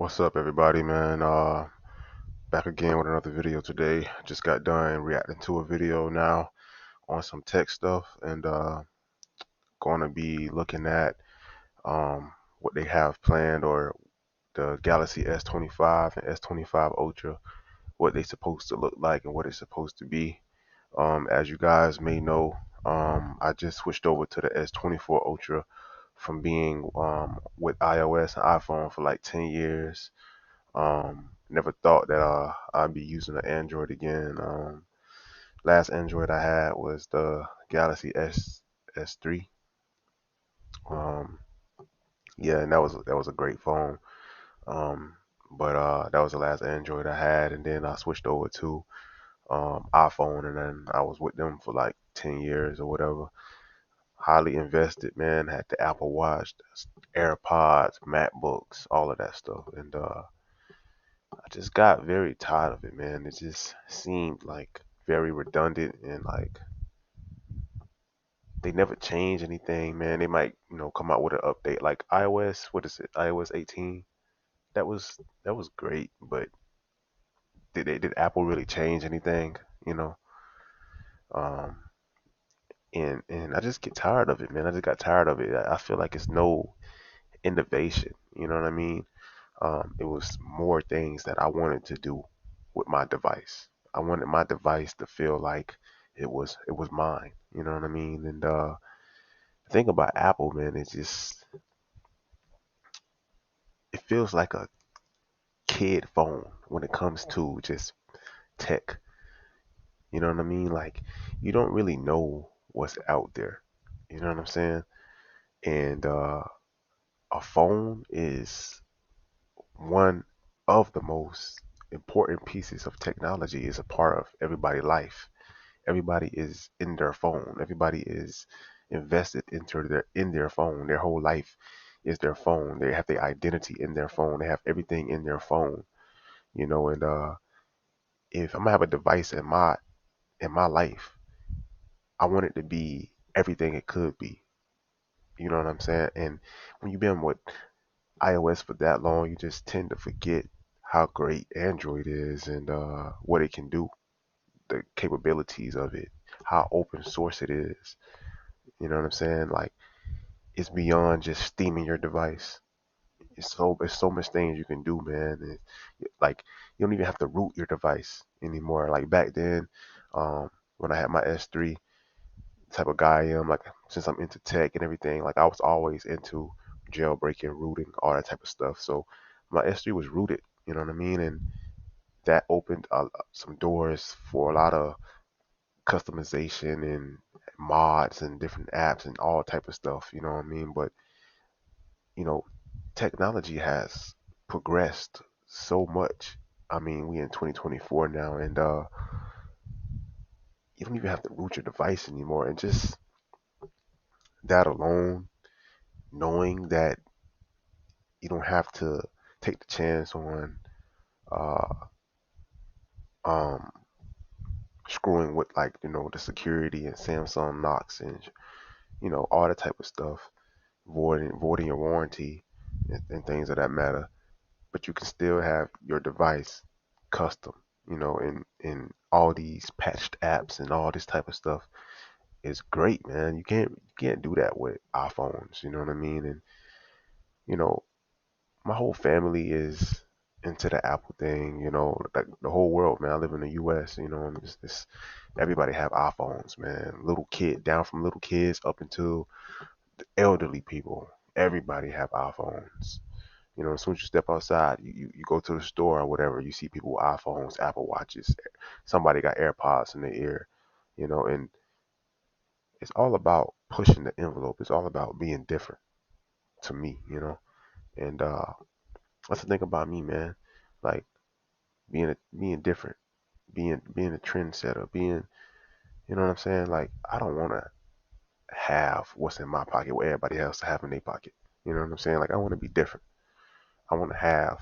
What's up, everybody, man? Back again with another video today. Just got done reacting to a video now on some tech stuff, and going to be looking at what they have planned, or the Galaxy S25 and S25 Ultra, what they supposed to look like and what it's supposed to be. As you guys may know, I just switched over to the S24 Ultra from being with iOS and iPhone for like 10 years. Never thought that I'd be using an Android again. Last Android I had was the Galaxy S3. Um, yeah, and that was a great phone. Um, but that was the last Android I had, and then I switched over to iPhone, and then I was with them for like 10 years or whatever. Highly invested, man. Had the Apple Watch, AirPods, MacBooks, all of that stuff, and I just got very tired of it, man. It just seemed like very redundant, and like they never change anything, man. They might, come out with an update like iOS, what is it? iOS 18. That was great, but did Apple really change anything, you know? Um and I just get tired of it, man. I just got tired of it. I feel like it's no innovation, you know what I mean? It was more things that I wanted to do with my device. I wanted my device to feel like it was mine. You know what I mean? And the thing about Apple, man, is just it feels like a kid phone when it comes to just tech. You know what I mean? Like you don't really know what's out there. You know what I'm saying? And a phone is one of the most important pieces of technology. Is a part of everybody's life. Everybody is in their phone. Everybody is invested into their phone. Their whole life is their phone. They have their identity in their phone. They have everything in their phone. And if I'm gonna have a device in my life, I want it to be everything it could be. You know what I'm saying? And when you've been with iOS for that long, you just tend to forget how great Android is, and what it can do, the capabilities of it, how open source it is. You know what I'm saying? Like it's beyond just steaming your device. It's so much things you can do, man. Like you don't even have to root your device anymore. Like back then, when I had my S3, type of guy I am, like since I'm into tech and everything, like I was always into jailbreaking, rooting, all that type of stuff. So my S3 was rooted. You know what I mean? And that opened some doors for a lot of customization and mods and different apps and all type of stuff. You know what I mean? But you know, technology has progressed so much. I mean, we in 2024 now, and you don't even have to root your device anymore. And just that alone, knowing that you don't have to take the chance on uh, um, screwing with, like, the security and Samsung knocks and all that type of stuff, voiding your warranty and things of that matter. But you can still have your device custom, and all these patched apps and all this type of stuff is great, man. You can't do that with iPhones, you know what I mean? And you know, my whole family is into the Apple thing, like the whole world, man. I live in the US, and everybody have iPhones, man. Down from little kids up into elderly people. Everybody have iPhones. As soon as you step outside, you go to the store or whatever, you see people with iPhones, Apple Watches. Somebody got AirPods in their ear, and it's all about pushing the envelope. It's all about being different to me. And that's the thing about me, man. Like being different, being a trendsetter, you know what I'm saying? Like I don't want to have what's in my pocket what everybody else have in their pocket. You know what I'm saying? Like I want to be different. I want to have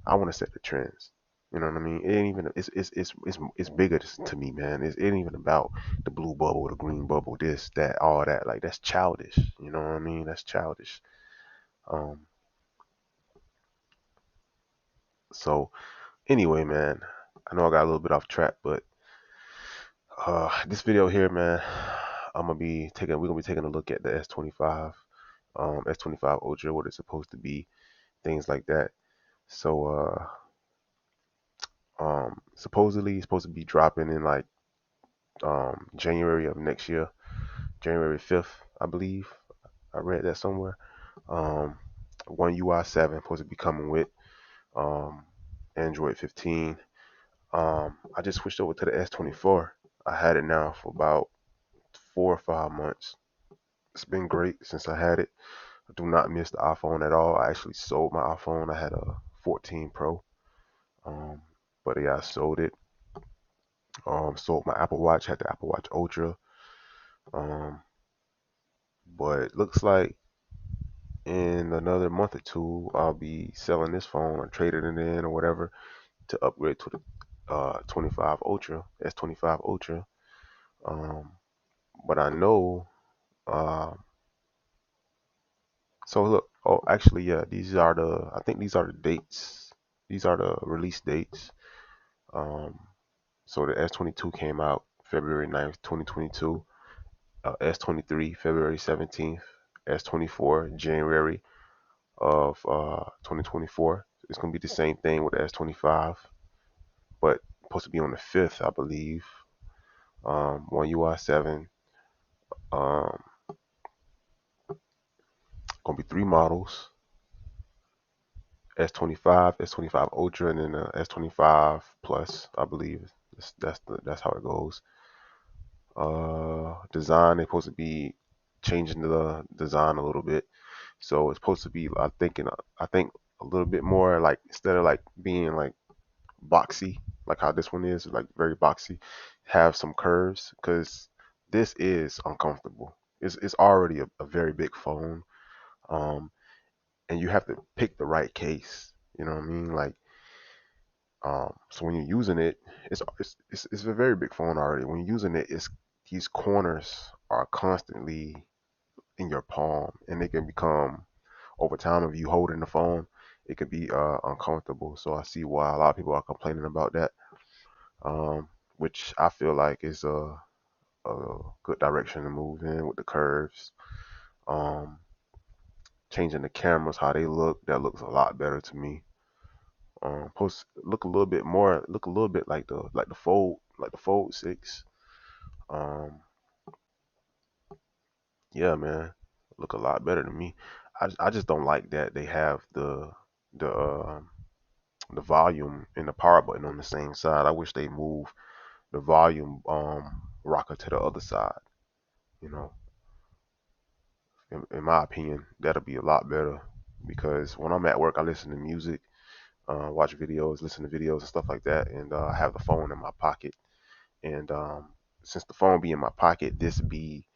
I want to set the trends. You know what I mean? It ain't even it's bigger to me, man. It ain't even about the blue bubble, the green bubble, this, that, all that. Like that's childish. You know what I mean? That's childish. Um, So anyway, man, I know I got a little bit off track, but this video here, man, we're gonna be taking a look at the S25, S25 Ultra, what it's supposed to be, things like that. So supposedly it's supposed to be dropping in like January of next year, January 5th, I believe. I read that somewhere. Um, One UI 7 supposed to be coming with um Android 15. I just switched over to the S24. I had it now for about 4 or 5 months. It's been great since I had it. I do not miss the iPhone at all. I actually sold my iPhone. I had a 14 Pro. Um, but yeah, I sold it. Sold my Apple Watch. Had the Apple Watch Ultra. Um, but it looks like in another month or two, I'll be selling this phone or trading it in or whatever to upgrade to the 25 Ultra, S25 Ultra. Um, but I know. Uh, so look. Oh, actually, yeah. These are the. I think these are the dates. These are the release dates. Um, so the S22 came out February 9th, 2022. S23 February 17th. S24 January of 2024. It's gonna be the same thing with the S25, but supposed to be on the 5th, I believe. One UI 7. Um, Gonna be three models: S25, S25 Ultra, and then S25 Plus, I believe. That's how it goes. Design, they're supposed to be changing the design a little bit. So it's supposed to be, I think a little bit more like, instead of like being like boxy, like how this one is, like very boxy, have some curves, because this is uncomfortable. It's already a very big phone. Um, and you have to pick the right case. You know what I mean? Like, so when you're using it, it's a very big phone already. When you're using it, it's these corners are constantly in your palm, and they can become, over time, if you holding the phone, it could be uncomfortable. So I see why a lot of people are complaining about that. Which I feel like is a good direction to move in with the curves. Um, Changing the cameras, how they look, that looks a lot better to me. Post look a little bit like the Fold 6. Um, yeah, man, look a lot better to me. I just don't like that they have the the volume and the power button on the same side. I wish they move the volume rocker to the other side. You know, in my opinion, that'll be a lot better, because when I'm at work, I listen to music, watch videos, listen to videos and stuff like that, and I have the phone in my pocket. And since the phone be in my pocket, this be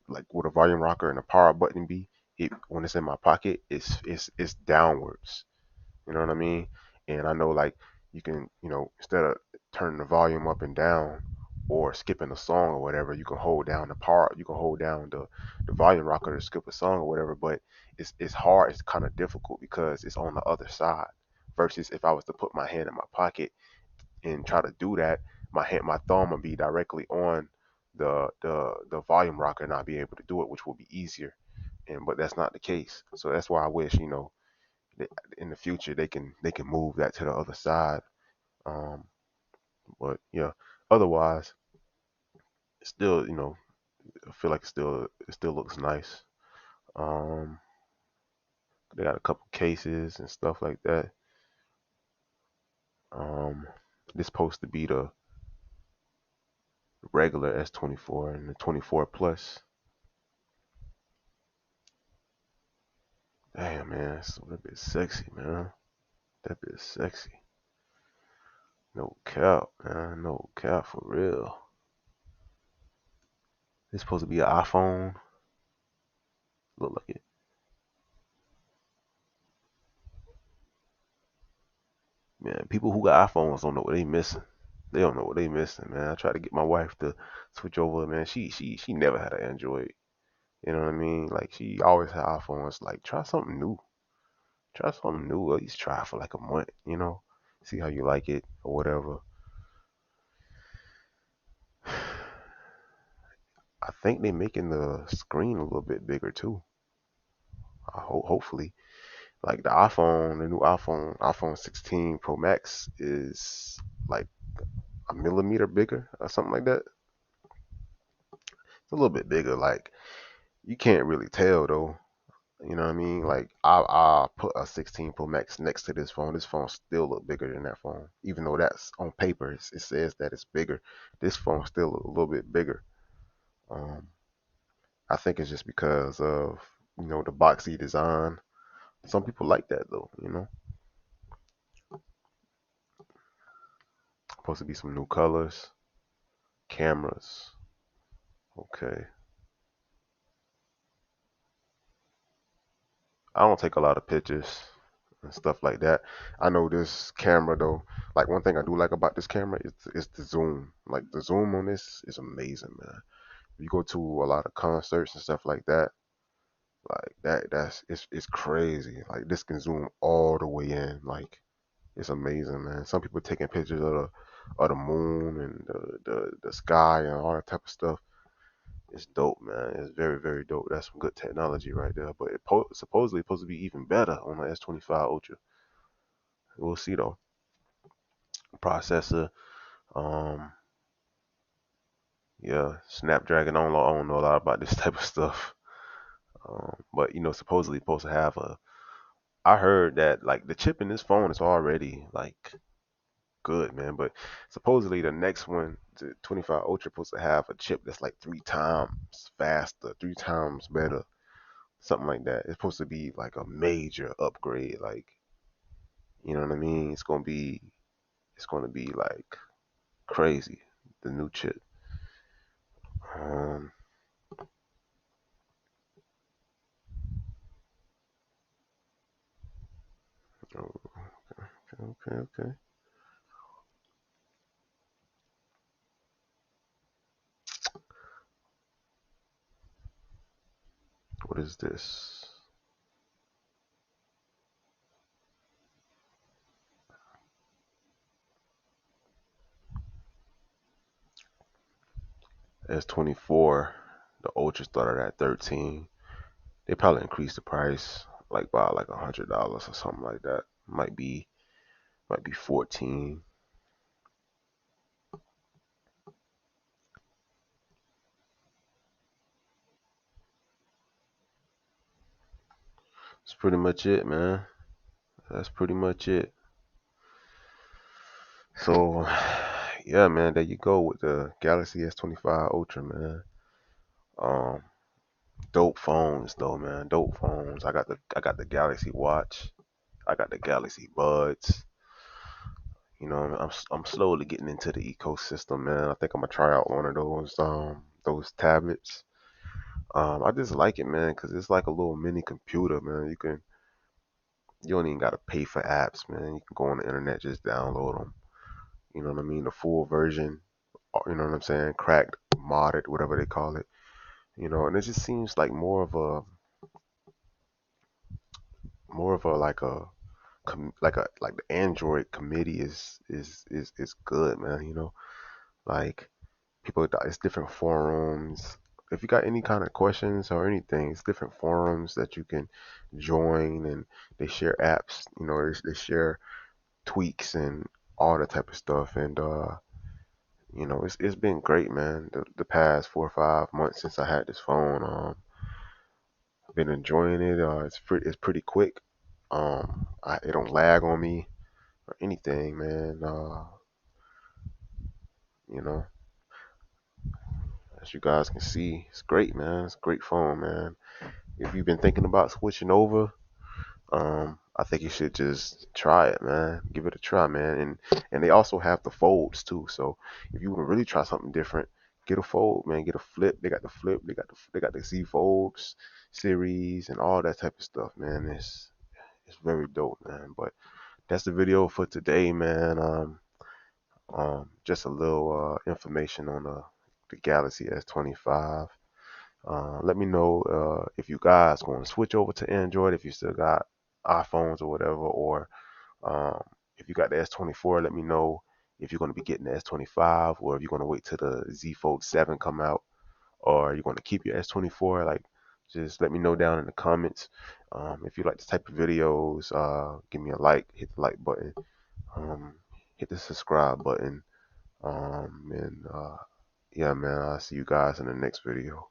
like with a volume rocker and a power button be, it when it's in my pocket, it's downwards. You know what I mean? And I know, like, you can, instead of turning the volume up and down or skipping a song or whatever, you can hold down the volume rocker to skip a song or whatever, but it's hard, it's kind of difficult because it's on the other side. Versus if I was to put my hand in my pocket and try to do that, my thumb would be directly on the volume rocker, and I'll be able to do it, which will be easier. And but that's not the case. So that's why I wish, in the future they can move that to the other side. Um, but yeah, otherwise, it's still, I feel like it still looks nice. Um, they got a couple cases and stuff like that. Um, this supposed to be the regular S24 and the 24 Plus. Damn, man, that bit sexy, man. That bit sexy. No cap, man. No cap, for real. It's supposed to be an iPhone. Look like it. Man, people who got iPhones don't know what they missing. They don't know what they missing, man. I tried to get my wife to switch over, man. She never had an Android. You know what I mean? Like, she always had iPhones. Like, try something new. Try something new. At least try for like a month. see how you like it or whatever. I think they're making the screen a little bit bigger too. Hopefully, like the new iPhone 16 Pro Max is like a millimeter bigger or something like that. It's a little bit bigger. Like you can't really tell though. You know what I mean? Like I put a 16 Pro Max next to this phone. This phone still look bigger than that phone, even though that's on paper. It says that it's bigger. This phone still a little bit bigger. Um, I think it's just because of the boxy design. Some people like that though. Supposed to be some new colors, cameras. Okay. I don't take a lot of pictures and stuff like that. I know this camera though. Like one thing I do like about this camera is the zoom. Like the zoom on this is amazing, man. If you go to a lot of concerts and stuff like that, like that's it's crazy. Like this can zoom all the way in. Like it's amazing, man. Some people taking pictures of the moon and the sky and all that type of stuff. It's dope, man. It's very, very dope. That's some good technology right there. But supposedly supposed to be even better on the S25 Ultra. We'll see though. Processor, um, yeah, Snapdragon. I don't know a lot about this type of stuff. But supposedly supposed to have a. I heard that like the chip in this phone is already like good, man. But supposedly the next one, the 25 Ultra, supposed to have a chip that's like 3 times faster, 3 times better, something like that. It's supposed to be like a major upgrade. Like you know what I mean? It's gonna be like crazy. The new chip. Um, okay, okay. What is this? S24. The Ultra started at 13. They probably increased the price like by like $100 or something like that. Might be 14. That's pretty much it, man. That's pretty much it. So, yeah, man, there you go with the Galaxy S25 Ultra, man. Um, Dope phones though, man. Dope phones. I got the Galaxy Watch. I got the Galaxy Buds. I'm slowly getting into the ecosystem, man. I think I'm gonna try out one of those tablets. I just like it, man, because it's like a little mini computer, man. You don't even gotta pay for apps, man. You can go on the internet, just download them. You know what I mean? The full version. You know what I'm saying? Cracked, modded, whatever they call it. And it just seems like more of a like the Android committee is good, man. Like people, it's different forums. If you got any kind of questions or anything, it's different forums that you can join, and they share apps. They share tweaks and all that type of stuff. And it's been great, man. The past 4 or 5 months since I had this phone, I've been enjoying it. It's pretty quick. It don't lag on me or anything, man. You know, as you guys can see, it's great, man. It's a great phone, man. If you've been thinking about switching over, I think you should just try it, man. Give it a try, man. And they also have the folds too. So if you want to really try something different, get a fold, man. Get a flip. They got the flip. They got the Z Folds series and all that type of stuff, man. It's very dope, man. But that's the video for today, man. Just a little information on the Galaxy S25. Let me know if you guys going to switch over to Android, if you still got iPhones or whatever, or um, If you got the S24, let me know if you're going to be getting the S25 or if you're going to wait till the Z Fold 7 come out, or you're going to keep your S24. Like, just let me know down in the comments. If you like this type of videos, give me a like, hit the like button, um, hit the subscribe button, and yeah, man, I'll see you guys in the next video.